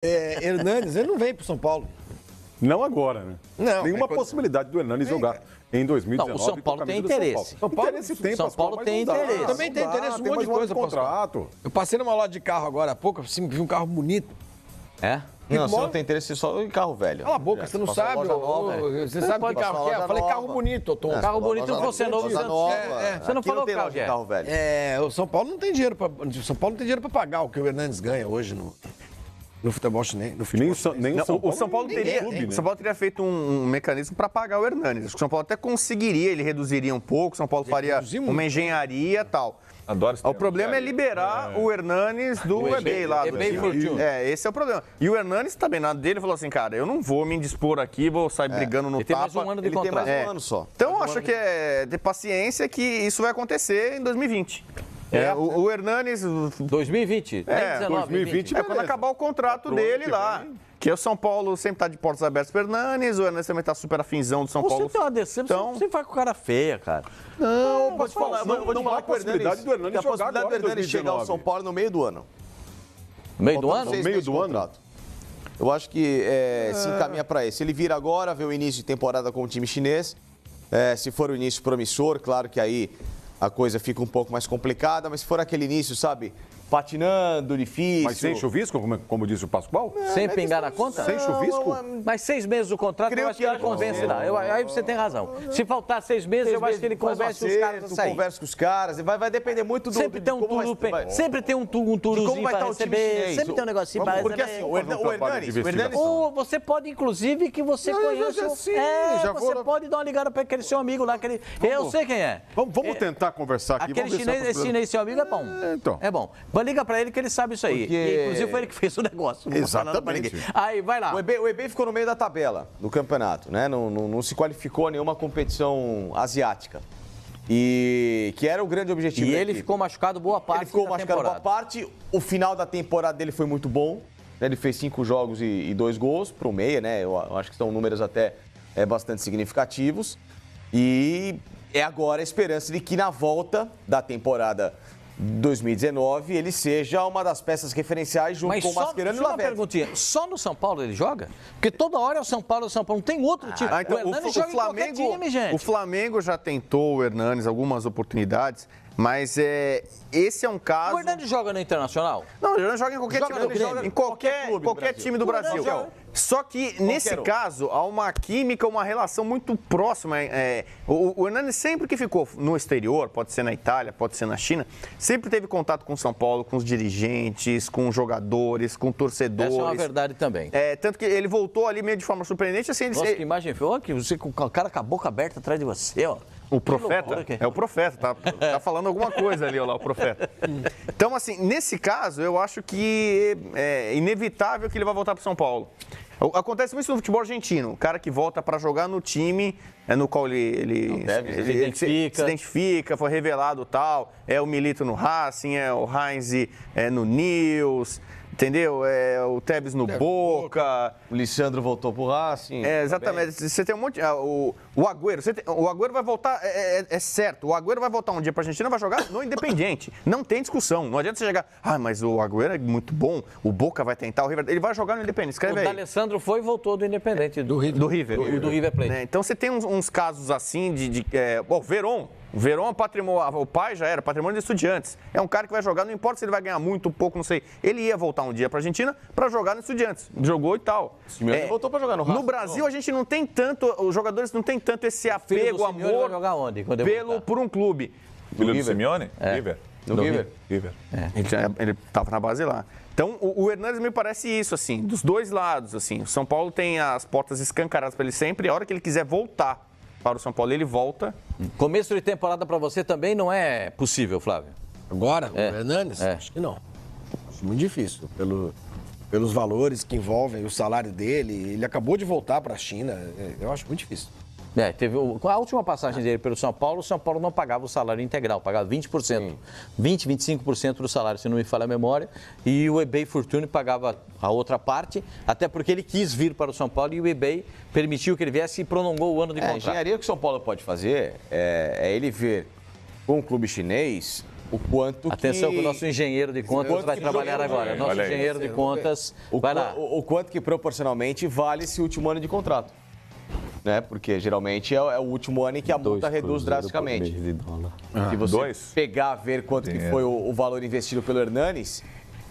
Hernanes, ele não vem pro São Paulo. Não agora, né? Não. Nenhuma possibilidade do Hernanes jogar em 2019. Não, o São Paulo tem interesse. São Paulo tem, São Paulo tem interesse. Também tem interesse, um monte de coisa, contrato. Eu passei numa loja de carro agora há pouco, assim, vi um carro bonito. É? Não, você não tem interesse só em carro velho. Cala a boca, você não sabe. Você sabe que carro que é? Eu falei carro bonito, Tom. Carro bonito não fosse novo. Você não falou tem carro loja de carro velho. O São Paulo não tem dinheiro pra pagar o que o Hernanes ganha hoje no futebol chinês. Nem O São Paulo teria, clube, né? o São Paulo teria feito um mecanismo para pagar o Hernanes. Acho que o São Paulo até conseguiria, ele reduziria um pouco, o São Paulo faria uma engenharia e tal. Adoro esse O problema é liberar o Hernanes do eBay lá. Esse é o problema. E o Hernanes também, na dele, falou assim, cara, eu não vou me indispor aqui, vou sair brigando no Ele tem tapa. mais um ano de Ele tem contrato. mais um ano só. Então, acho que é ter paciência que isso vai acontecer em 2020. O Hernanes... 2020? Nem 19, 2020. 20. quando acabar o contrato dele lá. Que o São Paulo sempre tá de portas abertas pro Hernanes, o Hernanes também tá super afinzão do São Paulo. Você tem uma decepção, você vai com cara feia, cara. Não, vou te falar. não há possibilidade do Hernanes tem a jogar possibilidade agora do em Hernanes chegar ao 2019. São Paulo no meio do ano. No meio do Faltando ano? 6 meio meses de do ano? contrato. Eu acho que se encaminha para esse. Ele vira agora, vê o início de temporada com o time chinês. Se for o início promissor, claro que aí a coisa fica um pouco mais complicada, mas se for aquele início, sabe, patinando, difícil... Mas sem chuvisco, como disse o Pascoal? Sem pingar na conta? Sem chuvisco? Mas 6 meses do contrato, Creio eu acho que que ele convence lá. Aí você tem razão. Se faltar 6 meses, eu acho que ele convence os caras a sair. Conversa com os caras, vai depender muito do... Sempre tem um turuzinho vai para estar o time receber, chinês. sempre tem um negocinho para Porque receber. assim, o Hernanes... Ou você pode, inclusive, que você conheça... Você pode dar uma ligada para aquele seu amigo lá, eu sei quem é. Vamos tentar conversar aqui. Aquele vamos ver se chinês, esse chinês seu amigo é bom. Então. É bom. Mas liga pra ele que ele sabe isso aí. Porque- E, inclusive foi ele que fez o negócio. Não vou falar nada pra Exatamente. ninguém. Aí, vai lá. O EB ficou no meio da tabela do campeonato, né? Não se qualificou a nenhuma competição asiática. E que era o grande objetivo E da ele equipe. ficou machucado boa parte Ele ficou da machucado boa temporada. parte. O final da temporada dele foi muito bom. Né? Ele fez 5 jogos e 2 gols pro meia, né? Eu acho que são números até bastante significativos. E é agora a esperança de que na volta da temporada 2019 ele seja uma das peças referenciais junto Mas com o só, Mascherano e o uma Lavezzi. perguntinha, só no São Paulo ele joga? Porque toda hora é o São Paulo, não tem outro time. Então, o Hernanes joga em qualquer time, gente. O Flamengo já tentou o Hernanes algumas oportunidades, mas esse é um caso... O Hernanes joga no Internacional? Não, o Hernanes joga em qualquer Joga time, no Grêmio? em qualquer time do O Hernanes Brasil. joga. Só que, nesse caso, há uma química, uma relação muito próxima. O Hernanes sempre que ficou no exterior, pode ser na Itália, pode ser na China, sempre teve contato com o São Paulo, com os dirigentes, com os jogadores, com torcedores. Essa é uma verdade também. Tanto que ele voltou ali meio de forma surpreendente. Assim, Nossa, que imagem feia. Olha que você com o cara com a boca aberta atrás de você, ó. O profeta? loucura que- É o profeta, tá falando alguma coisa ali, ó lá, o profeta. Então, assim, nesse caso, eu acho que é inevitável que ele vai voltar para São Paulo. Acontece muito no futebol argentino. O cara que volta para jogar no time no qual ele se identifica, foi revelado tal. É o Milito no Racing, é o Heinz no Nils, entendeu? É o Tevez no Boca. O Lissandro voltou pro Racing. Exatamente. Você tem um monte... O Agüero. O Agüero vai voltar... É certo. O Agüero vai voltar um dia pra Argentina, vai jogar no Independiente. Não tem discussão. Não adianta você chegar... mas o Agüero é muito bom. O Boca vai tentar. O River... Ele vai jogar no Independente. Escreve O aí. D'Alessandro foi e voltou do Independente. Do River. Do River Plate. Então você tem uns casos assim o Verón. O Verón, o pai já era patrimônio de Estudiantes. É um cara que vai jogar, não importa se ele vai ganhar muito ou pouco, não sei. Ele ia voltar um dia para a Argentina para jogar no Estudiantes. Jogou e tal. Simeone voltou para jogar no Racing. No Brasil, a gente não tem tanto, os jogadores não tem tanto esse apego, Simeone vai jogar onde, quando ele voltar? por um clube. Filho do Simeone? River. No River? River. Ele estava na base lá. Então, o Hernanes me parece isso, assim, dos dois lados, assim. O São Paulo tem as portas escancaradas para ele sempre. A hora que ele quiser voltar para o São Paulo, ele volta. Começo de temporada para você também não é possível, Flávio? Agora, o Hernanes? Acho que não. Acho muito difícil. Pelos valores que envolvem o salário dele. Ele acabou de voltar para a China. Eu acho muito difícil. Teve a última passagem dele pelo São Paulo, o São Paulo não pagava o salário integral, pagava 20%. 25% do salário, se não me falha a memória. E o eBay Fortune pagava a outra parte, até porque ele quis vir para o São Paulo e o eBay permitiu que ele viesse e prolongou o ano de contrato. A engenharia que o São Paulo pode fazer é ele ver com o clube chinês o quanto Atenção que o que... nosso engenheiro de contas vai trabalhar agora. Nosso Olha aí. engenheiro de contas vai lá. O quanto que proporcionalmente vale esse último ano de contrato. Né? Porque geralmente é o último ano em que a multa reduz drasticamente. Se você Dois? pegar, ver quanto que foi o valor investido pelo Hernanes,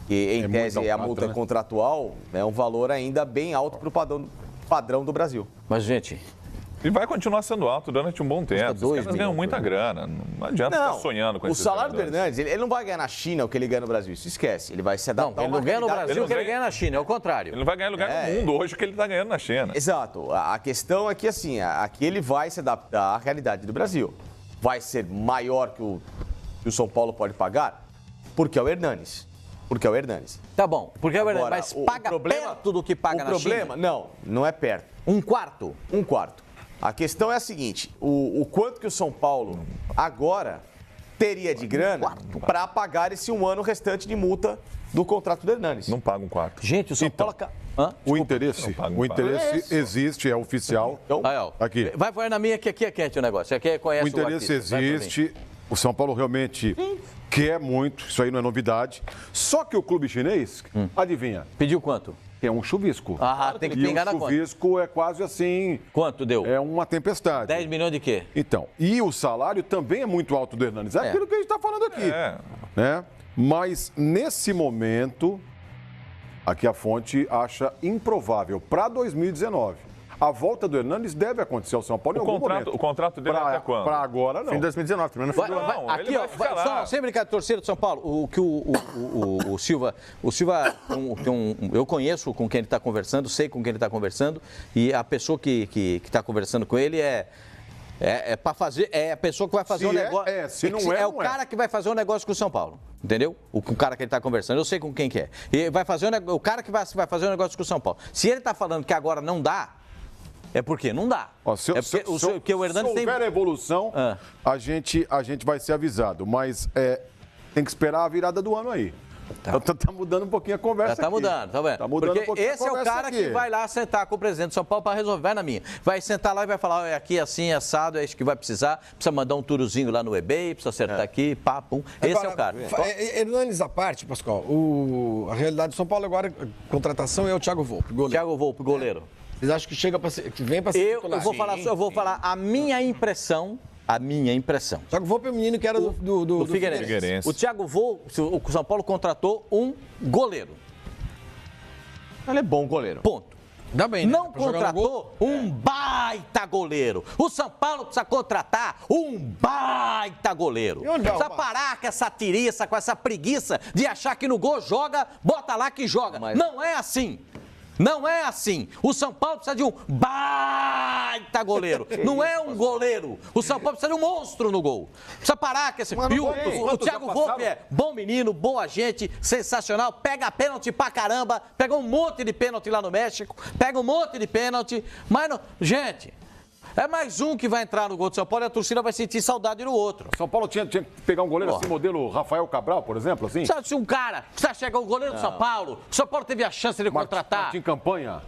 que em tese é a multa contratual, é um valor ainda bem alto para o padrão do Brasil. Mas, gente, E vai continuar sendo alto durante um bom tempo. Os 2 caras ganham milhões muita grana. Não adianta ficar sonhando com o esses salário do jogadores. Hernandes, ele não vai ganhar na China o que ele ganha no Brasil. Isso esquece. Ele vai se adaptar ele não ganha no Brasil o que ele ganha- ganha na China, é o contrário. Ele não vai ganhar lugar no mundo hoje que ele está ganhando na China. Exato. A questão é que, assim, aqui ele vai se adaptar à realidade do Brasil. Vai ser maior que o São Paulo pode pagar? Porque é o Hernanes. Porque é o Hernanes. Tá bom, porque é verdade, Agora, mas paga perto do que paga na China? O problema, não é perto. Um quarto? Um quarto. A questão é a seguinte, o quanto que o São Paulo agora teria de grana para pagar esse um ano restante de multa do contrato do Hernanes. Não paga um quarto. Gente, o São Paulo... Hã? O interesse existe, é oficial. Então, Aí, ó. Aqui. Vai pôr na minha que aqui é quente o negócio. Aqui conhece O interesse artista. Vai por mim. existe. O São Paulo realmente quer muito, isso aí não é novidade. Só que o clube chinês, adivinha, Pediu quanto? é um chuvisco. Ah, tem que E o pingar na conta. chuvisco é quase assim, Quanto deu? é uma tempestade. 10 milhões de quê? Então, e o salário também é muito alto do Hernanes. É aquilo que a gente está falando aqui. É. Né? Mas, nesse momento, aqui a fonte acha improvável para 2019. A volta do Hernanes deve acontecer ao São Paulo em algum momento. O contrato dele é até quando? Para agora, não. Fim de 2019, terminando no fim do ano. Não, ele vai ficar lá. Só, sem brincar de torcida do São Paulo, o que o Silva, eu conheço com quem ele está conversando, sei com quem ele está conversando, e a pessoa que está conversando com ele para fazer, é a pessoa que vai fazer Se um negócio. se não é, é o não é. cara que vai fazer um negócio com o São Paulo. Entendeu? O cara que ele está conversando, eu sei com quem que é. E vai fazer o cara que vai fazer um negócio com o São Paulo. Se ele está falando que agora não dá, é porque não dá. Ó, porque o Hernanes se tem. houver evolução, a gente vai ser avisado. Mas tem que esperar a virada do ano aí. Tá mudando um pouquinho a conversa Já tá aqui. mudando, tá vendo? Tá mudando Porque um pouquinho esse a é o conversa cara aqui. que vai lá sentar com o presidente de São Paulo para resolver, vai na minha. Vai sentar lá e vai falar, olha, aqui assim, assado, é isso que vai precisar. Precisa mandar um turozinho lá no eBay, precisa acertar aqui, pá, pum. Esse é o cara. Hernanes à parte, Pascoal, a realidade do São Paulo agora, a contratação é o Thiago Volpe, goleiro. Thiago Volpe, goleiro. Vocês acham que chega que vem para ser Eu titular? vou falar a minha impressão. A minha impressão. Thiago Volpe é o menino que era do Figueirense. Figueirense. O Thiago Volpe, o São Paulo contratou um goleiro. ele é bom goleiro. Ponto. Dá bem, né? Não Pra jogar no gol. contratou um baita goleiro. O São Paulo precisa contratar um baita goleiro. E onde vai Precisa arrumar? parar com essa tiriça, com essa preguiça de achar que no gol joga, bota lá que joga. Não é assim. Não é assim. O São Paulo precisa de um baita goleiro. Não é um goleiro. O São Paulo precisa de um monstro no gol. Precisa parar com esse... E o Thiago Volpe é bom menino, boa gente, sensacional. Pega pênalti pra caramba. Pega um monte de pênalti lá no México. Pega um monte de pênalti. Mas, não... gente... É mais um que vai entrar no gol do São Paulo e a torcida vai sentir saudade do outro. São Paulo tinha que pegar um goleiro assim, modelo Rafael Cabral, por exemplo, assim? Sabe se um cara, você chega o goleiro do São Paulo, o São Paulo teve a chance de contratar. Martim Campanha.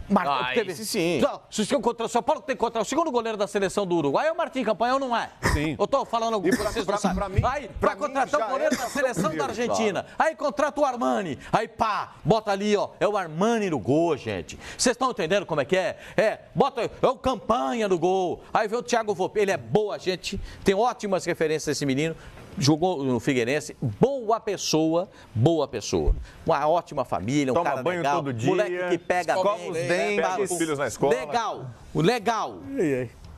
Teve, sim. Se o São Paulo tem que contratar o segundo goleiro da seleção do Uruguai, é o Martim Campanha ou não é? Sim. Eu tô falando alguma coisa que vocês não sabem. Aí vai contratar o goleiro da seleção da Argentina. Aí contrata o Armani. Aí pá, bota ali, ó. É o Armani no gol, gente. Vocês estão entendendo como é que é? É o Campanha no gol. Aí vem o Thiago Volpe. Ele é boa gente, tem ótimas referências esse menino. Jogou no Figueirense, boa pessoa. Uma ótima família, um Toma cara banho legal, todo dia, moleque que pega escova bem, os dentes, pega os filhos na escola. Legal.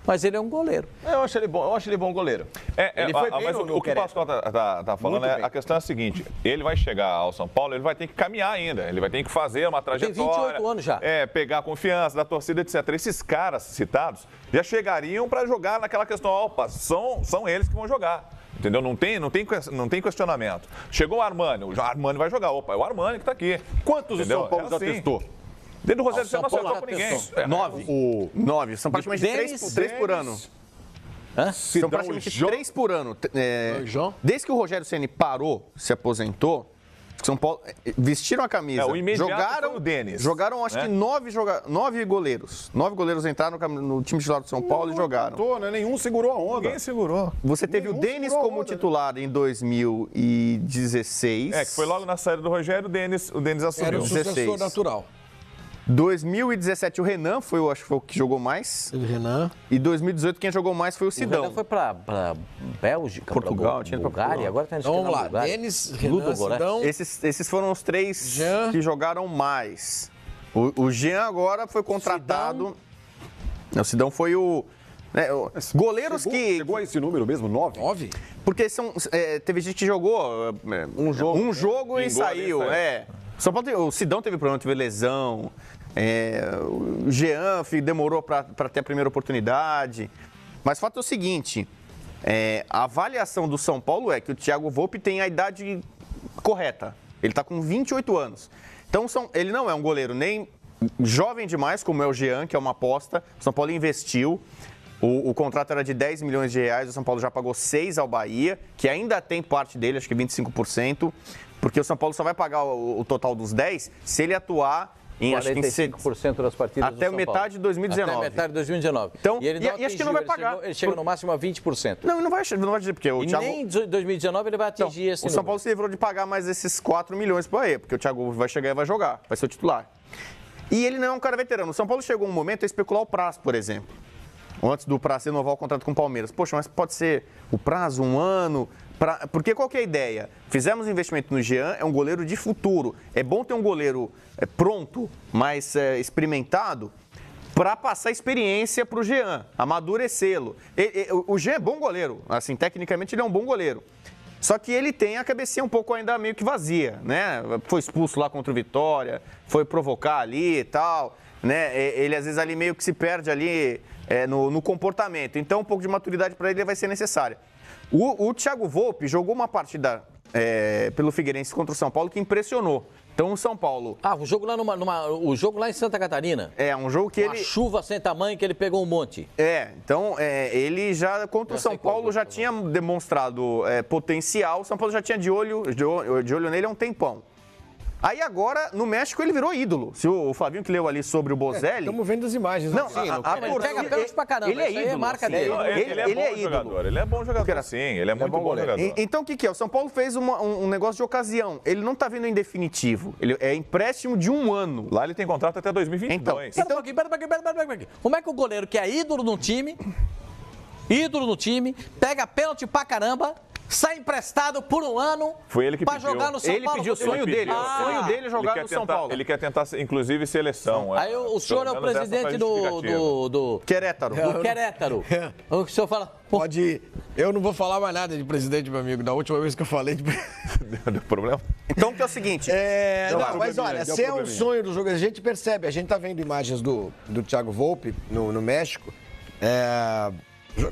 Mas ele é um goleiro. Eu acho ele bom goleiro. Ele foi bem mas no o que o Querétaro. Pascoal tá falando Muito bem. a questão é a seguinte: ele vai chegar ao São Paulo, ele vai ter que caminhar ainda, ele vai ter que fazer uma trajetória. 28 anos já. Pegar a confiança da torcida, etc. Esses caras citados já chegariam para jogar naquela questão, opa, são eles que vão jogar. Entendeu? Não tem questionamento. Chegou o Armani vai jogar. Opa, é o Armani que está aqui. Quantos Entendeu? o São Paulo já testou? Desde o Rogério São você não Paulo acertou já com ninguém. testou. 9. 9. São praticamente Denis, 3 por ano. Sidão São praticamente e Jô. 3 por ano. João? Desde que o Rogério Ceni parou, se aposentou, São Paulo vestiram a camisa, o imediato jogaram foi o Denis, jogaram acho né? que 9 goleiros. 9 goleiros entraram no time titular do São Paulo e jogaram. Né? Nenhum segurou a onda. Ninguém segurou. Você teve o Denis como titular em 2016. Que foi logo na saída do Rogério, o Denis Era assumiu. o sucessor 16. natural. 2017 o Renan acho que foi o que jogou mais. O Renan. E 2018 quem jogou mais foi o O Sidão. Renan foi pra Bélgica, Portugal, pra tinha ido pra Bulgária, Portugal. agora tá indo Então vamos lá. Bulgária. Denis, Renan, Ludogorets. Sidão. Esses foram os 3 Jean. que jogaram mais. O Jean agora foi contratado. Não, o Sidão foi o... né, goleiros que... Chegou a esse número mesmo, 9? 9? Porque teve gente que jogou um jogo e Pingou ali, saiu. saiu. São Paulo, o Sidão teve problema, teve lesão. O Jean demorou para ter a primeira oportunidade. Mas o fato é o seguinte: a avaliação do São Paulo é que o Thiago Volpi tem a idade correta. Ele está com 28 anos. Então, ele não é um goleiro nem jovem demais, como é o Jean, que é uma aposta. O São Paulo investiu. O contrato era de 10 milhões de reais, o São Paulo já pagou 6 ao Bahia, que ainda tem parte dele, acho que 25%, porque o São Paulo só vai pagar o total dos 10 se ele atuar em 45% das partidas até do São metade Paulo. de 2019. Até metade de 2019. Então, e ele não acho que não vai atingiu, pagar. Ele chega no máximo a 20%. Não vai dizer, porque o E Thiago... nem em 2019 ele vai atingir esse O São número. Paulo se livrou de pagar mais esses 4 milhões para ele, porque o Thiago vai chegar e vai jogar, vai ser o titular. E ele não é um cara veterano. O São Paulo chegou um momento a especular o Praz, por exemplo. Antes do Praz renovar o contrato com o Palmeiras. Poxa, mas pode ser o prazo, 1 ano... Porque qual que é a ideia? Fizemos investimento no Jean, é um goleiro de futuro. É bom ter um goleiro pronto, mais experimentado, para passar experiência para o Jean, amadurecê-lo. O Jean é bom goleiro, assim, tecnicamente ele é um bom goleiro. Só que ele tem a cabecinha um pouco ainda meio que vazia, né? Foi expulso lá contra o Vitória, foi provocar ali e tal, né? Ele às vezes ali meio que se perde ali no comportamento. Então um pouco de maturidade para ele vai ser necessária. O Thiago Volpi jogou uma partida pelo Figueirense contra o São Paulo que impressionou. Então o São Paulo... o jogo lá o jogo lá em Santa Catarina. É um jogo que Uma chuva sem tamanho que ele pegou um monte. Então ele já contra o São Paulo já tinha demonstrado potencial. O São Paulo já tinha de olho nele há um tempão. Aí agora, no México, ele virou ídolo. Se o Flavinho que leu ali sobre o Bozelli... Estamos vendo as imagens. Não, Ele pega pênalti pra caramba. Ele é Isso aí é ídolo. marca Sim, dele. Ele é bom jogador. Ele é bom jogador, sim. Ele é muito bom jogador. Então, o que é? O São Paulo fez um negócio de ocasião. Ele não está vindo em definitivo. Ele é empréstimo de 1 ano. Lá ele tem contrato até 2022. Pera um pouquinho. Como é que o goleiro que é ídolo no time, pega pênalti pra caramba, sai emprestado por 1 ano Foi ele que pra pediu. jogar no São Ele Paulo? pediu o sonho dele. O sonho dele é jogar no São Paulo. Ele quer tentar, inclusive, seleção. Aí o senhor é o presidente do Querétaro. Querétaro. O senhor fala... Pode ir. Eu não vou falar mais nada de presidente, meu amigo. Da última vez que eu falei de... Deu problema? Então, que é o seguinte... mas olha, se é um sonho do jogo, a gente percebe. A gente tá vendo imagens do Thiago Volpi no México.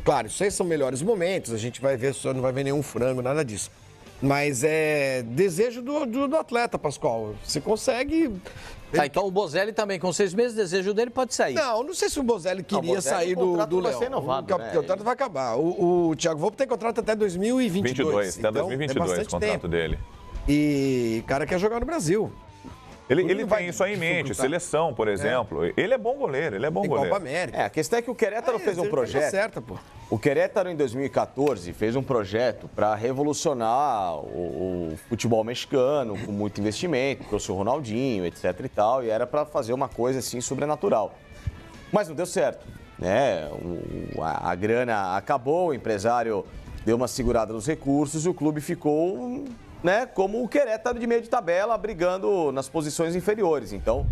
Claro, isso aí são melhores momentos. A gente vai ver, só não vai ver nenhum frango, nada disso. Mas é desejo do atleta, Pascoal. Você consegue... Então o Bozelli também, com 6 meses, o desejo dele pode sair. Não sei se o Bozelli queria Bozelli, sair o contrato do vai Léo. ser renovado, O contrato vai acabar. O Thiago Volpi tem contrato até 2022. Até 2022 o contrato dele. E o cara quer jogar no Brasil. Ele tem isso aí em mente, seleção, por exemplo. Ele é bom goleiro, Tem Copa América. A questão é que o Querétaro fez um projeto. Certa, pô. O Querétaro, em 2014, fez um projeto para revolucionar o futebol mexicano, com muito investimento, trouxe o Ronaldinho, etc e tal, e era para fazer uma coisa assim sobrenatural. Mas não deu certo, né? A grana acabou, o empresário deu uma segurada nos recursos e o clube ficou, né, como o Querétaro de meio de tabela, brigando nas posições inferiores. Então,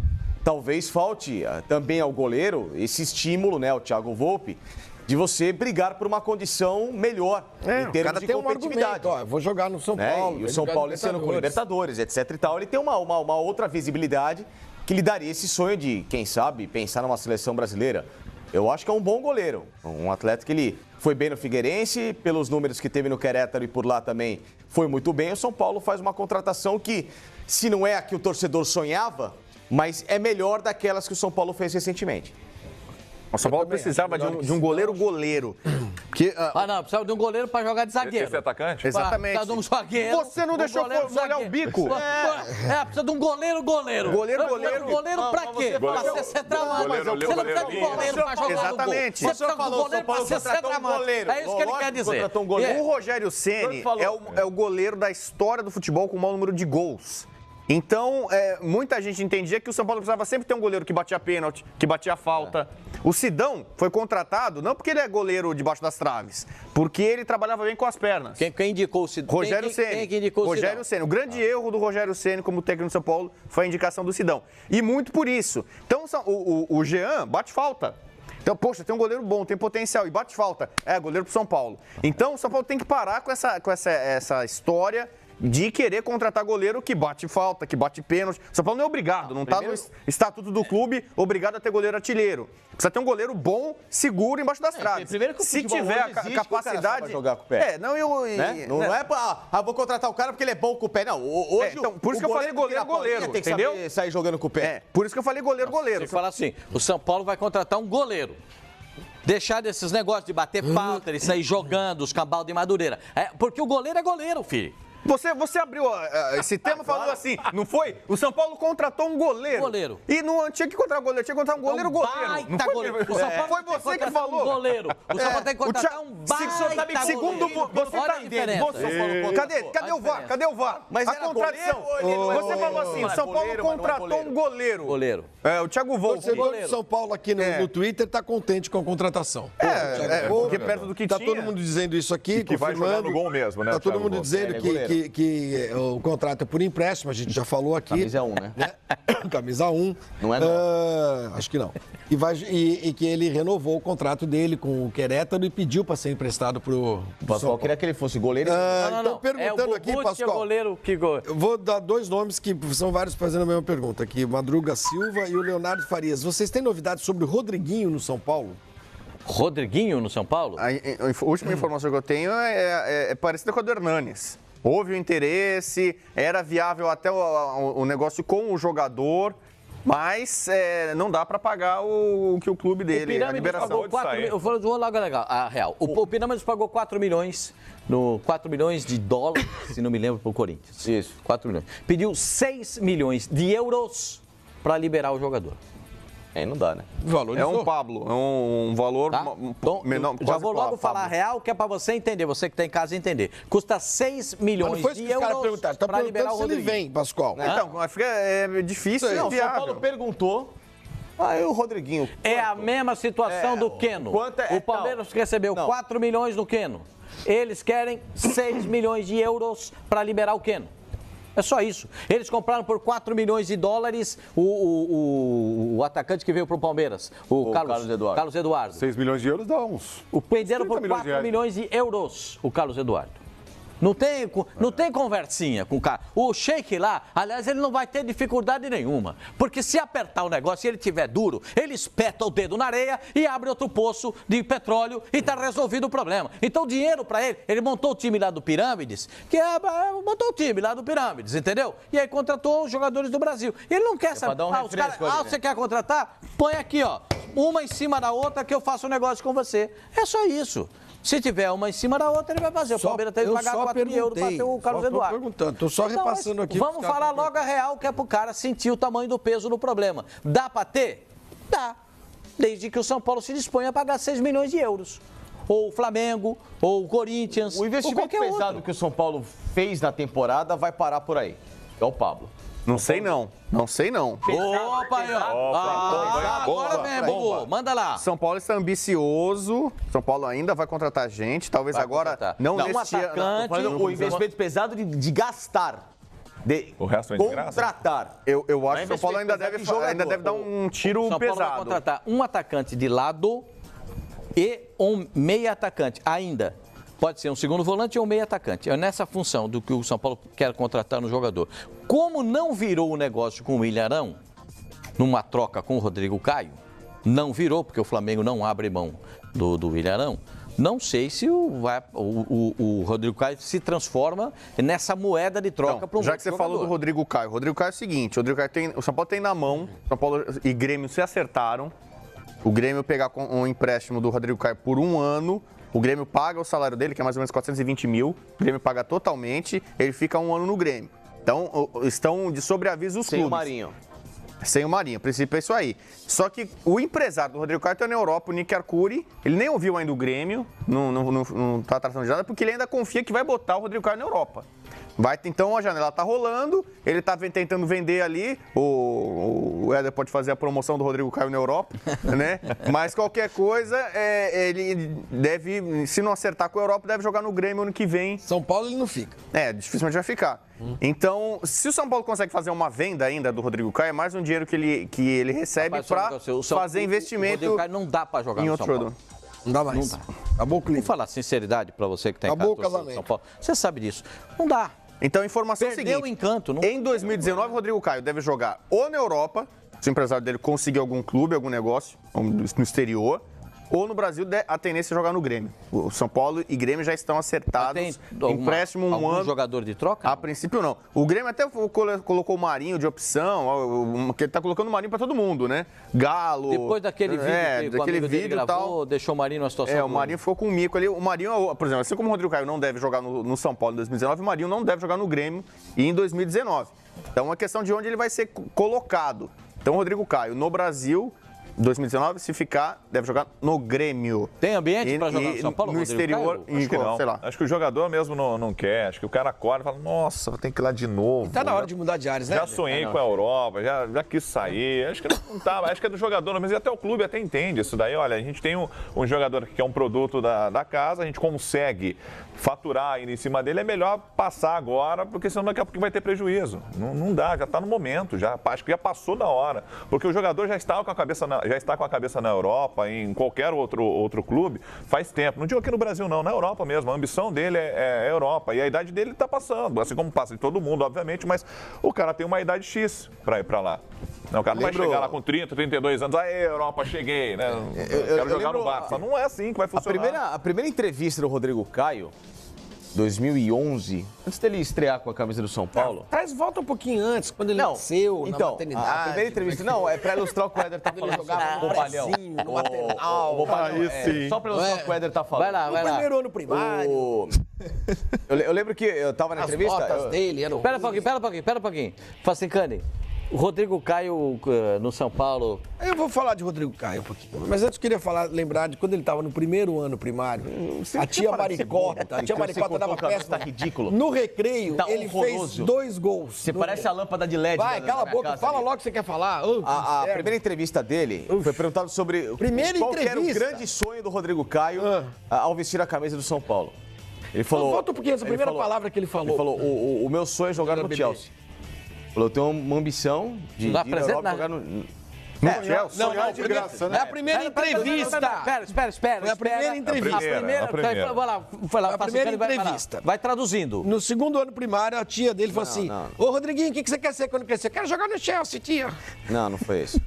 talvez falte também ao goleiro esse estímulo, né, ao Thiago Volpi, de você brigar por uma condição melhor em termos de competitividade. Eu vou jogar no São Paulo. E o São Paulo esse ano com Libertadores, etc e tal, ele tem uma outra visibilidade que lhe daria esse sonho de, quem sabe, pensar numa seleção brasileira. Eu acho que é um bom goleiro, um atleta que ele foi bem no Figueirense, pelos números que teve no Querétaro e por lá também foi muito bem. O São Paulo faz uma contratação que, se não é a que o torcedor sonhava, mas é melhor daquelas que o São Paulo fez recentemente. O São Paulo precisava de um goleiro. Porque, não, precisa de um goleiro para jogar de zagueiro. Esse atacante? Exatamente. Precisa de um zagueiro. Você não deixou molhar o bico? Precisa de um goleiro. Goleiro. Goleiro pra quê? Pra ser centroavante. Você não precisa de um goleiro pra jogar Exatamente. no gol. Você precisa de um goleiro pra ser centroavante. É isso que ele quer dizer. O Rogério Ceni é o goleiro da história do futebol com o maior número de gols. Então, muita gente entendia que o São Paulo precisava sempre ter um goleiro que batia pênalti, que batia falta. O Sidão foi contratado não porque ele é goleiro debaixo das traves, porque ele trabalhava bem com as pernas. Quem indicou o Sidão? Rogério Ceni. Quem é que indicou o Sidão? Rogério Ceni. O grande erro do Rogério Ceni como técnico do São Paulo foi a indicação do Sidão. E muito por isso. Então, o Jean bate falta. Então, poxa, tem um goleiro bom, tem potencial e bate falta. É, goleiro pro São Paulo. Então, o São Paulo tem que parar com essa história de querer contratar goleiro que bate falta, que bate pênalti. O São Paulo não é obrigado, não está no estatuto do clube obrigado a ter goleiro artilheiro. Precisa ter um goleiro bom, seguro, embaixo das traves. Primeiro que o se futebol tiver a existe, capacidade... pra jogar com o pé. Não é pra, vou contratar o cara porque ele é bom com o pé. Não, hoje então, por isso que eu falei goleiro, tem que entendeu? saber sair jogando com o pé. Por isso que eu falei goleiro. Você fala assim, o São Paulo vai contratar um goleiro. Deixar desses negócios de bater falta, de sair jogando os cambal de Madureira. Porque o goleiro é goleiro, filho. Você abriu esse tema falando assim, não foi? O São Paulo contratou um goleiro. E não tinha que contratar um goleiro, tinha que contratar um goleiro. Não foi, goleiro. O São Paulo foi você que falou. Um goleiro. O São Paulo tem que contratar um baita segundo goleiro. você Olha tá a diferença. Cadê o VAR? Cadê o VAR? Mas a era contradição. Você falou assim, o São Paulo contratou um goleiro. O Thiago Volpe. O torcedor de São Paulo aqui no Twitter tá contente com a contratação. Porque perto do que tá tinha. todo mundo dizendo isso aqui, que vai jogar no gol mesmo, né? Tá todo mundo dizendo que o contrato é por empréstimo, a gente já falou aqui. Camisa 1, né? Camisa 1. Não é não. Acho que não. E que ele renovou o contrato dele com o Querétaro e pediu para ser emprestado pro Pascoal queria que ele fosse goleiro. Então, perguntando aqui, Pascoal, goleiro eu vou dar dois nomes que são vários fazendo a mesma pergunta aqui, o Madruga Silva e o Leonardo Farias. Vocês têm novidades sobre o Rodriguinho no São Paulo? Rodriguinho no São Paulo? A última informação que eu tenho é parecida com a do Hernanes. Houve o interesse, era viável até o negócio com o jogador, mas não dá para pagar o que o clube dele, a liberação. Pagou 4 eu vou logo a real. O Pirâmides pagou 4 milhões, 4 milhões de dólares, se não me lembro, para o Corinthians. Isso. 4 milhões. Pediu 6 milhões de euros para liberar o jogador. Aí não dá, né? É um Pablo, é um valor então, menor. Já vou logo falar a real, que é para você entender, você que está em casa entender. Custa 6 milhões de euros para liberar o Rodriguinho. Se ele vem, Pascoal. Então, é difícil, não, o São Paulo perguntou. Aí o Rodriguinho. É a mesma situação do Queno. O Palmeiras recebeu 4 milhões no Queno. Eles querem 6 milhões de euros para liberar o Queno. É só isso. Eles compraram por 4 milhões de dólares o atacante que veio para o Palmeiras, o Carlos Eduardo. 6 milhões de euros dá uns. Venderam por 4 milhões de euros o Carlos Eduardo. Não tem conversinha com o cara. O Sheik lá, aliás, ele não vai ter dificuldade nenhuma. Porque se apertar o negócio e ele tiver duro, ele espeta o dedo na areia e abre outro poço de petróleo e está resolvido o problema. Então, dinheiro para ele montou o time lá do Pirâmides, montou o time lá do Pirâmides, entendeu? E aí contratou os jogadores do Brasil. E ele não quer saber. Você quer contratar? Põe aqui, ó, uma em cima da outra que eu faço um negócio com você. É só isso. Se tiver uma em cima da outra, ele vai fazer. O Palmeiras tem que pagar 4 mil euros para ter o Carlos Eduardo. Estou perguntando, estou só repassando aqui. Vamos falar logo a real, que é para o cara sentir o tamanho do peso no problema. Dá para ter? Dá. Desde que o São Paulo se disponha a pagar 6 milhões de euros. Ou o Flamengo, ou o Corinthians, o investimento pesado que o São Paulo fez na temporada vai parar por aí. É o Pablo. Não sei não. Opa, aí, ó. Agora vem, Bubu. Manda lá. São Paulo está ambicioso. São Paulo ainda vai contratar gente. Talvez agora não nesse ano. O investimento pesado de gastar. O resto é de graça? Contratar. Eu acho que o São Paulo ainda deve dar um tiro pesado. São Paulo vai contratar um atacante de lado e um meia atacante ainda. Pode ser um segundo volante ou um meio atacante. É nessa função do que o São Paulo quer contratar no jogador. Como não virou o negócio com o Ilharão, numa troca com o Rodrigo Caio, não virou, porque o Flamengo não abre mão do Ilharão, não sei se o Rodrigo Caio se transforma nessa moeda de troca para um já que você falou do Rodrigo Caio é o seguinte, o São Paulo tem na mão, São Paulo e Grêmio se acertaram. o Grêmio pegar um empréstimo do Rodrigo Caio por 1 ano, o Grêmio paga o salário dele, que é mais ou menos 420 mil, o Grêmio paga totalmente, ele fica 1 ano no Grêmio. Então, estão de sobreaviso os clubes. Sem o Marinho. Sem o Marinho, a princípio é isso aí. Só que o empresário do Rodrigo Caio está na Europa, o Nick Arcuri, ele nem ouviu ainda o Grêmio, não está tratando de nada, porque ele ainda confia que vai botar o Rodrigo Caio na Europa. Então a janela está rolando, ele está tentando vender ali, o Éder pode fazer a promoção do Rodrigo Caio na Europa, né? Mas qualquer coisa, ele deve, se não acertar com a Europa, deve jogar no Grêmio ano que vem. São Paulo ele não fica. Dificilmente vai ficar. Então, se o São Paulo consegue fazer uma venda ainda do Rodrigo Caio, é mais um dinheiro que ele recebe para fazer investimento. O Rodrigo Caio não dá para jogar no São Paulo. Não dá mais. Não dá. Acabou o clima. Vou falar sinceridade para você que está em casa Acabou o casamento. São Paulo. Você sabe disso. Não dá. Então, a informação é a Perdeu seguinte. o encanto. Não... Em 2019, o Rodrigo Caio deve jogar ou na Europa, se o empresário dele conseguir algum clube, algum negócio no exterior, ou no Brasil, a tendência é jogar no Grêmio. O São Paulo e Grêmio já estão acertados. Empréstimo algum ano. Jogador de troca? A princípio, não. O Grêmio até colocou o Marinho de opção, que ele tá colocando o Marinho para todo mundo, né? Galo. Depois daquele vídeo que o amigo dele gravou, tal, deixou o Marinho numa situação... o Marinho ficou com um mico ali. O Marinho, por exemplo, assim como o Rodrigo Caio não deve jogar no São Paulo em 2019, o Marinho não deve jogar no Grêmio e em 2019. Então, é uma questão de onde ele vai ser colocado. Então, o Rodrigo Caio, no Brasil... 2019, se ficar, deve jogar no Grêmio. Tem ambiente para jogar no São Paulo? No exterior, acho que não. Sei lá. Acho que o jogador mesmo não quer. Acho que o cara acorda e fala, nossa, vou ter que ir lá de novo. Tá na hora de mudar de áreas, né? Já sonhei com a Europa, já quis sair. Acho que não tá, acho que é do jogador, mas até o clube até entende isso daí. Olha, a gente tem um jogador que é um produto da casa, a gente consegue faturar ainda em cima dele, é melhor passar agora, porque senão daqui a pouco vai ter prejuízo. Não dá, já está no momento, acho que já passou da hora. Porque o jogador já está com a cabeça na Europa, em qualquer outro clube, faz tempo. Não digo aqui no Brasil, não, na Europa mesmo. A ambição dele é a Europa. E a idade dele está passando, assim como passa de todo mundo, obviamente, mas o cara tem uma idade X para ir para lá. Não, o cara não vai chegar lá com 30, 32 anos, aí, Europa, cheguei, né? Quero jogar no Barça. Não é assim que vai funcionar. A primeira entrevista do Rodrigo Caio, 2011, antes dele estrear com a camisa do São Paulo. Volta um pouquinho antes, quando ele nasceu, então, na maternidade. A primeira entrevista, é pra ilustrar o que o Éder tá falando. Ele jogava no Bobalhão. no maternal. Só pra ilustrar o que o Éder tá falando. Vai lá. Primeiro ano primário. Eu lembro que eu tava na entrevista... As fotos dele eram... Pera um pouquinho. Facincani, o Rodrigo Caio no São Paulo... Eu vou falar de Rodrigo Caio um pouquinho. Mas antes eu queria lembrar de quando ele estava no primeiro ano primário. A tia Maricota dava peça. Tá ridículo. No recreio, Tá ele horroroso. fez 2 gols. Você parece a lâmpada de LED. Vai, cala a boca, fala logo o que você quer falar. A primeira entrevista dele foi perguntado sobre qual era o grande sonho do Rodrigo Caio ao vestir a camisa do São Paulo. Ele falou... Volta um pouquinho, essa primeira palavra que ele falou. Ele falou, o meu sonho é jogar no Chelsea. Falou, eu tenho uma ambição de ir na Europa jogar no... Chelsea. Não, de graça, né? É a primeira entrevista. Espera. Foi a primeira entrevista. Vai lá, a primeira entrevista. Vai traduzindo. No segundo ano primário, a tia dele falou assim, ô Rodriguinho, o que você quer ser quando crescer? Eu quero jogar no Chelsea, tia. Não foi isso.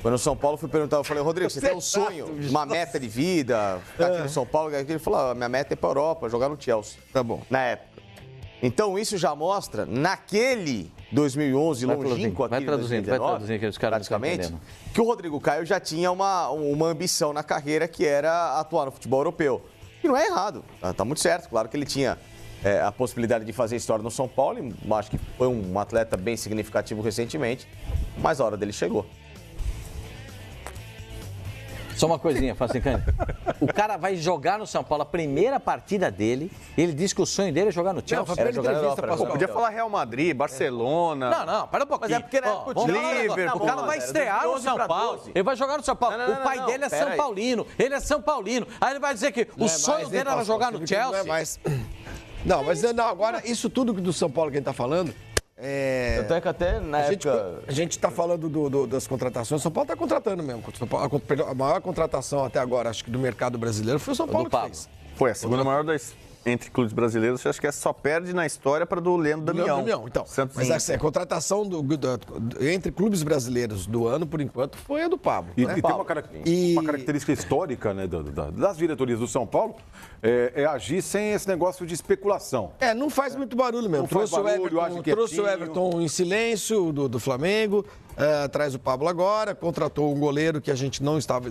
Quando no São Paulo, fui perguntar, eu falei, Rodrigo, você tem um sonho, uma meta de vida, ficar aqui no São Paulo? Ele falou, minha meta é pra Europa, jogar no Chelsea. Tá bom. Na época. Então, isso já mostra, naquele 2011, longínquo aqui, vai traduzindo, que os caras praticamente, que o Rodrigo Caio já tinha uma ambição na carreira que era atuar no futebol europeu. E não é errado, tá muito certo. Claro que ele tinha a possibilidade de fazer história no São Paulo, e acho que foi um atleta bem significativo recentemente, mas a hora dele chegou. Só uma coisinha, Facincani. O cara vai jogar no São Paulo, a primeira partida dele, ele diz que o sonho dele é jogar no Chelsea. Era jogar na Europa. Podia falar Real Madrid, Barcelona. Não, pera um pouquinho. Mas é porque O cara vai estrear no São Paulo. Ele vai jogar no São Paulo. O pai dele é São Paulino. Ele é São Paulino. Aí ele vai dizer que o sonho dele era jogar no Chelsea. Não, mas agora, isso tudo do São Paulo que a gente tá falando... Tanto é que até na época... A gente está falando das contratações. O São Paulo está contratando mesmo. A maior contratação até agora, acho que do mercado brasileiro, foi o São Paulo que fez. Foi a segunda maior das... entre clubes brasileiros, eu acho que só perde na história para do Leandro Damião. Então, Santos mas assim, a contratação entre clubes brasileiros do ano, por enquanto, foi a do Pablo. E, né? e tem uma característica histórica, né, das diretorias do São Paulo, é agir sem esse negócio de especulação. Não faz muito barulho mesmo. Não faz barulho, age quietinho. Trouxe o Everton em silêncio do Flamengo, traz o Pablo agora, contratou um goleiro que a gente não estava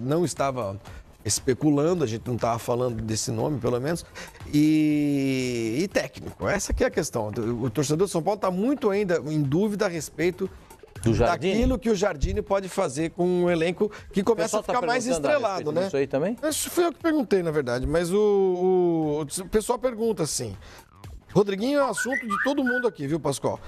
especulando, a gente não estava falando desse nome, pelo menos, e técnico. Essa que é a questão. O torcedor do São Paulo está muito ainda em dúvida a respeito daquilo que o Jardine pode fazer com um elenco que começa a ficar mais estrelado, né? Isso aí também? Isso foi eu que perguntei, na verdade, mas o pessoal pergunta assim. Rodriguinho é um assunto de todo mundo aqui, viu, Pascoal?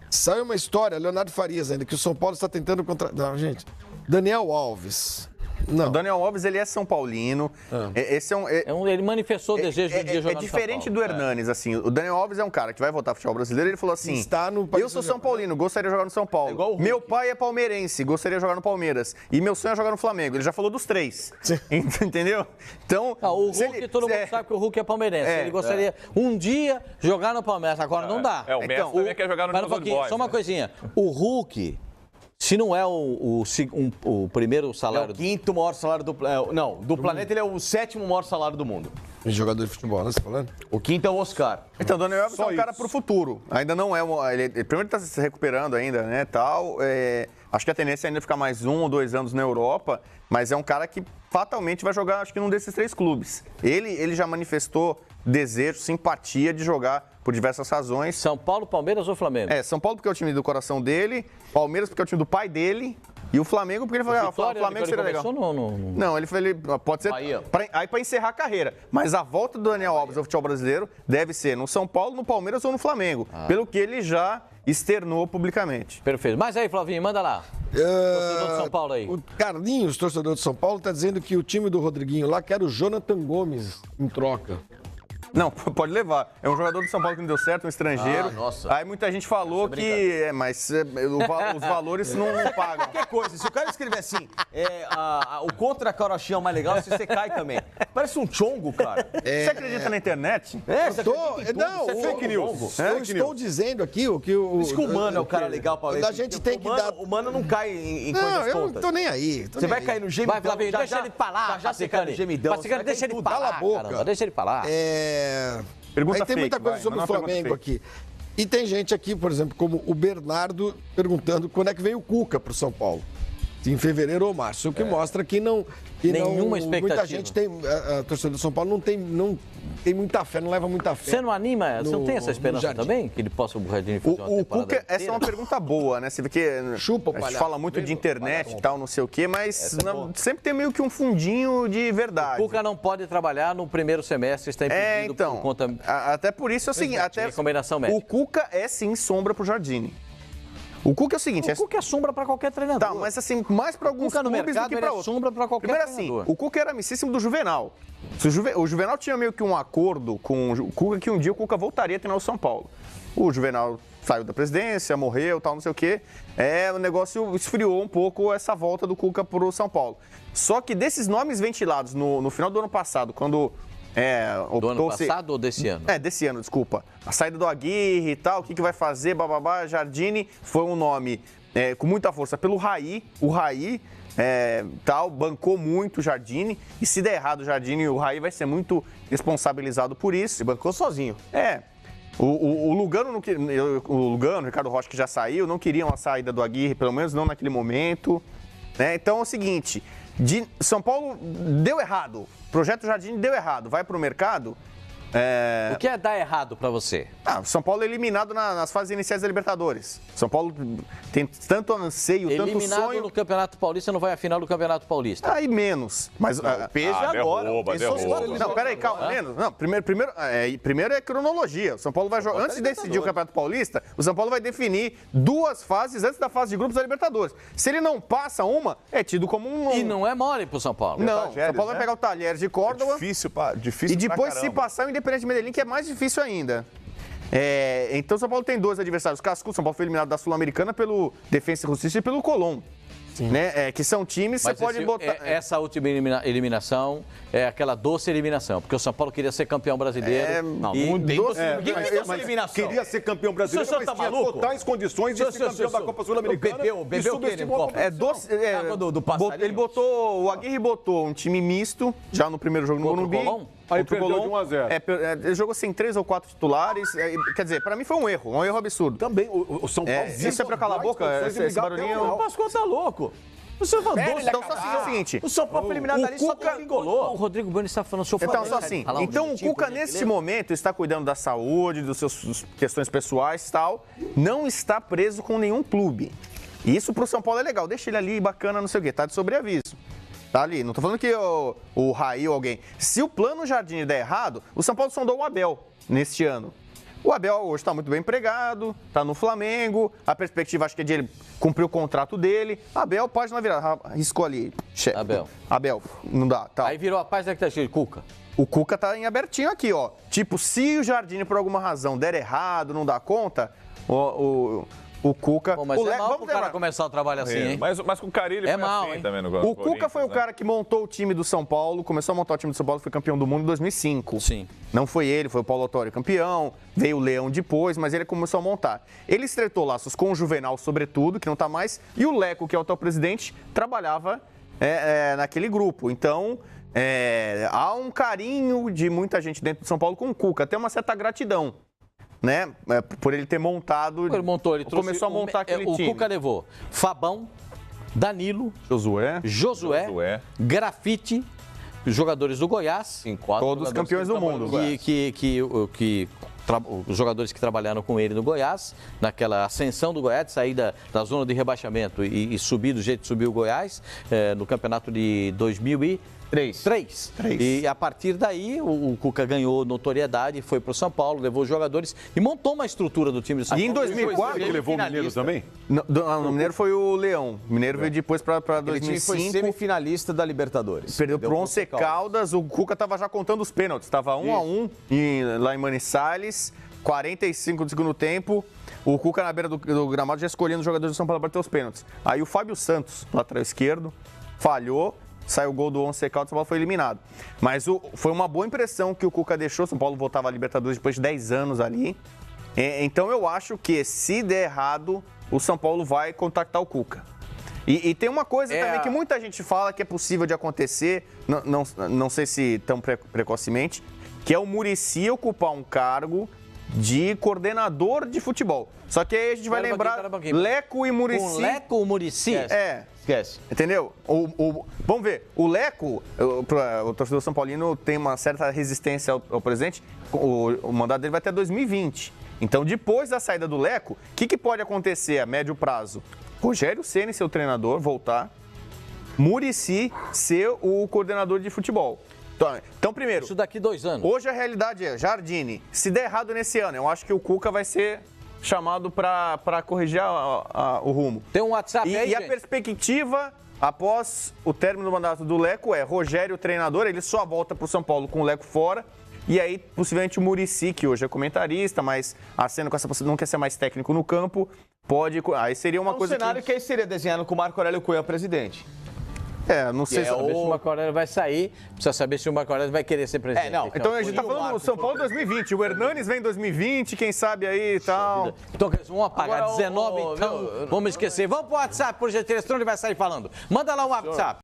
Saiu uma história, Leonardo Farias ainda, que o São Paulo está tentando contratar. Não, gente. Daniel Alves. Não. O Daniel Alves, ele é São Paulino. Esse ele manifestou o desejo de jogar É diferente do Hernanes, assim. O Daniel Alves é um cara que vai voltar ao futebol brasileiro. Ele falou assim, eu sou São Paulino, gostaria de jogar no São Paulo. Meu pai é palmeirense, gostaria de jogar no Palmeiras. E meu sonho é jogar no Flamengo. Ele já falou dos 3. Entendeu? Então... o Hulk, todo mundo sabe que o Hulk é palmeirense. Ele gostaria um dia jogar no Palmeiras. Agora não dá. O Messi também quer jogar no New Old Boys. Só uma coisinha. O Hulk... Se não é o primeiro salário... É o quinto maior salário do planeta, ele é o 7º maior salário do mundo. Jogador de futebol, né? Você falando? O quinto é o Oscar. Então, o Daniel Alves é um cara pro futuro. Ainda não é... Primeiro ele tá se recuperando ainda, né, tal. Acho que a tendência é ainda ficar mais 1 ou 2 anos na Europa, mas é um cara que fatalmente vai jogar, acho que num desses 3 clubes. Ele já manifestou desejo, simpatia de jogar por diversas razões. São Paulo, Palmeiras ou Flamengo? São Paulo porque é o time do coração dele, Palmeiras porque é o time do pai dele e o Flamengo porque ele falou, o Flamengo seria legal. Não, ele pode ser para encerrar a carreira. Mas a volta do Daniel Alves ao futebol brasileiro deve ser no São Paulo, no Palmeiras ou no Flamengo, pelo que ele já externou publicamente. Perfeito. Mas aí, Flavinho, manda lá. Torcedor de São Paulo aí. O Carlinhos, torcedor de São Paulo, está dizendo que o time do Rodriguinho lá quer o Jonathan Gomes em troca. Não, pode levar. É um jogador do São Paulo que não deu certo, um estrangeiro. Nossa. Aí muita gente falou mas os valores não pagam. Qualquer coisa, se o cara escrever assim, o contra Caroxinha é o mais legal, você cai também. Parece um chongo, cara. Você acredita na internet? Não, fake news. Eu estou dizendo aqui o que o... Diz que o Mano é o cara legal pra ler. A gente tem que dar... O Mano não cai em coisas tontas. Não, eu não tô nem aí. Você vai cair no gemidão. Vai, Flavinho, deixa ele falar. Já você cai no gemidão. Deixa ele falar, Cala a boca. caramba, deixa ele falar. Pergunta aí tem muita fake, coisa sobre o Flamengo aqui. E tem gente aqui, por exemplo, como o Bernardo, perguntando quando é que vem o Cuca para o São Paulo. Em fevereiro ou março. O que mostra que nenhuma expectativa. Muita gente tem... A torcida do São Paulo não tem muita fé, não leva muita fé. Você não anima? Você não tem essa esperança também? Que ele possa o Jardine fazer uma temporada Cuca, essa é uma pergunta boa, né? Você vê que chupa, a gente fala muito de internet e tal, não sei o quê, mas sempre tem meio que um fundinho de verdade. O Cuca não pode trabalhar no primeiro semestre, está impedido por conta... Até por isso é o seguinte, combinação médica. O Cuca é sim sombra pro Jardine. O Cuca é o seguinte... O Cuca é sombra para qualquer treinador. Tá, mas assim, mais para alguns clubes mercado, do que para outros. Sombra para qualquer treinador. Primeiro assim, o Cuca era amicíssimo do Juvenal. O Juvenal tinha meio que um acordo com o Cuca que um dia o Cuca voltaria a treinar o São Paulo. O Juvenal saiu da presidência, morreu, tal, não sei o quê. O negócio esfriou um pouco essa volta do Cuca pro São Paulo. Só que desses nomes ventilados no final do ano passado, quando... do ano passado ou desse ano? Desse ano, desculpa. A saída do Aguirre e tal, o que vai fazer, bababá, Jardine, foi um nome com muita força pelo Raí. O Raí, bancou muito o Jardine. E se der errado o Jardine, o Raí vai ser muito responsabilizado por isso. Ele bancou sozinho. O Lugano, o Ricardo Rocha, que já saiu, não queriam a saída do Aguirre, pelo menos não naquele momento. Então é o seguinte, São Paulo deu errado. O projeto Jardine deu errado, vai para o mercado. O que é dar errado para você? São Paulo é eliminado nas fases iniciais da Libertadores. São Paulo tem tanto anseio, tanto sonho... Eliminado no Campeonato Paulista, não vai à final do Campeonato Paulista. Aí menos. Mas o peso é agora. Derruba. Não, peraí, calma, menos. Não, primeiro é cronologia. O São Paulo vai jogar... Antes de decidir o Campeonato Paulista, o São Paulo vai definir 2 fases antes da fase de grupos da Libertadores. Se ele não passa uma, é tido como um... E não é mole pro São Paulo. Não, o São Paulo vai pegar o Talheres de Córdoba. Difícil e depois, se passar o Independente Medellín, que é mais difícil ainda. Então, São Paulo tem 2 adversários cascudos. São Paulo foi eliminado da Sul-Americana pelo Defensa e Justiça e pelo Colón. né? Que são times, Mas você pode botar... essa última eliminação é aquela doce eliminação, porque o São Paulo queria ser campeão brasileiro. Não, e... muito doce. Mas queria ser campeão brasileiro, O senhor mas tá tinha maluco? totais condições de ser campeão da Copa Sul-Americana. Bebeu o quê? doce. Água do passarinho? Ele botou, o Aguirre botou um time misto, já no primeiro jogo no Contra o Morumbi. Colón? Aí Contra o perdeu Colón. de 1 a 0. Ele jogou sem 3 ou 4 titulares. Quer dizer, pra mim foi um erro absurdo. Também, o São Paulo... Isso é pra calar a boca? Esse barulhinho... O Pascoal tá louco. O senhor falou doce. Então, só assim, é o seguinte... O São Paulo foi eliminado ali, só que engolou. O Rodrigo Bueno está falando, o senhor Então, falou, só cara, assim, falar um então o minutinho, Cuca por neste gentileza? momento está cuidando da saúde, das suas questões pessoais e tal, não está preso com nenhum clube. E isso pro São Paulo é legal, deixa ele ali, bacana, não sei o quê, tá de sobreaviso. Tá ali, não tô falando que o Raí ou alguém... Se o plano Jardine der errado, o São Paulo sondou o Abel neste ano. O Abel hoje está muito bem empregado, está no Flamengo, a perspectiva acho que é de ele cumprir o contrato dele. Abel, página virada, riscou ali. Abel, não dá. Tá. Aí virou a página que tá cheio de Cuca. O Cuca tá em abertinho aqui, ó. Tipo, se o Jardine por alguma razão der errado, não dá conta, o Cuca... Pô, mas o é mal pro vamos cara lembrar. começar o trabalho assim, hein? Mas com o Carille É foi mal, assim hein? também no O Cuca foi o cara que montou o time do São Paulo, começou a montar o time do São Paulo, foi campeão do mundo em 2005. Sim. Não foi ele, foi o Paulo Autório campeão, veio o Leão depois, mas ele começou a montar. Ele estreitou laços com o Juvenal, sobretudo, que não tá mais, e o Leco, que é o atual presidente, trabalhava naquele grupo. Então, há um carinho de muita gente dentro de São Paulo com o Cuca, até uma certa gratidão. Né? Por ele ter montado. Ele montou, ele trouxe começou a montar aquele time. O Cuca levou Fabão, Danilo, Josué. Grafite, os jogadores do Goiás. Todos os campeões do mundo. Os jogadores que trabalharam com ele no Goiás, naquela ascensão do Goiás, de sair da zona de rebaixamento e subir do jeito que subiu o Goiás, no campeonato de 2003. E a partir daí, o Cuca ganhou notoriedade, foi para o São Paulo, levou os jogadores e montou uma estrutura do time do São Paulo. E em 2004, Ele levou o Mineiro também? No Mineiro foi o Leão. O Mineiro veio depois para 2005. Ele foi semifinalista da Libertadores. Perdeu pro Once Caldas, o Cuca estava já contando os pênaltis, estava 1-1 lá em Manizales, 45 do segundo tempo, o Cuca na beira do gramado já escolhendo os jogadores do São Paulo para bater os pênaltis. Aí o Fábio Santos, lateral esquerdo, falhou, saiu o gol do Once Caldas, o São Paulo foi eliminado. Mas foi uma boa impressão que o Cuca deixou, São Paulo voltava à Libertadores depois de 10 anos ali. Então eu acho que se der errado, o São Paulo vai contactar o Cuca. E tem uma coisa também que muita gente fala que é possível de acontecer, não sei se tão precocemente, que é o Muricy ocupar um cargo de coordenador de futebol. Só que aí a gente vai lembrar Leco e Muricy. Com Leco ou Muricy? Esquece. Entendeu? Vamos ver, o Leco, o torcedor São Paulino tem uma certa resistência ao presidente, o mandato dele vai até 2020. Então, depois da saída do Leco, o que pode acontecer a médio prazo? Rogério Ceni ser o treinador, voltar. Muricy ser o coordenador de futebol. Então, primeiro... Isso daqui 2 anos. Hoje a realidade é, Jardine, se der errado nesse ano, eu acho que o Cuca vai ser chamado para corrigir o rumo. Tem um WhatsApp aí, E a perspectiva, após o término do mandato do Leco, é Rogério, treinador, ele só volta para o São Paulo com o Leco fora. E aí, possivelmente, o Muricy, que hoje é comentarista, mas acena com essa possibilidade, não quer ser mais técnico no campo, pode... Aí seria uma coisa cenário que aí seria desenhado com o Marco Aurélio Cunha presidente. Não sei se... O Marco Aurélio vai sair, precisa saber se o Marco Aurélio vai querer ser presidente. Então a gente tá falando do São Paulo 2020, o Hernanes vem em 2020, quem sabe aí e tal. Então, vamos apagar Agora, 19, então, vamos esquecer. Vamos pro WhatsApp, por gentileza, senão ele vai sair falando. Manda lá o WhatsApp.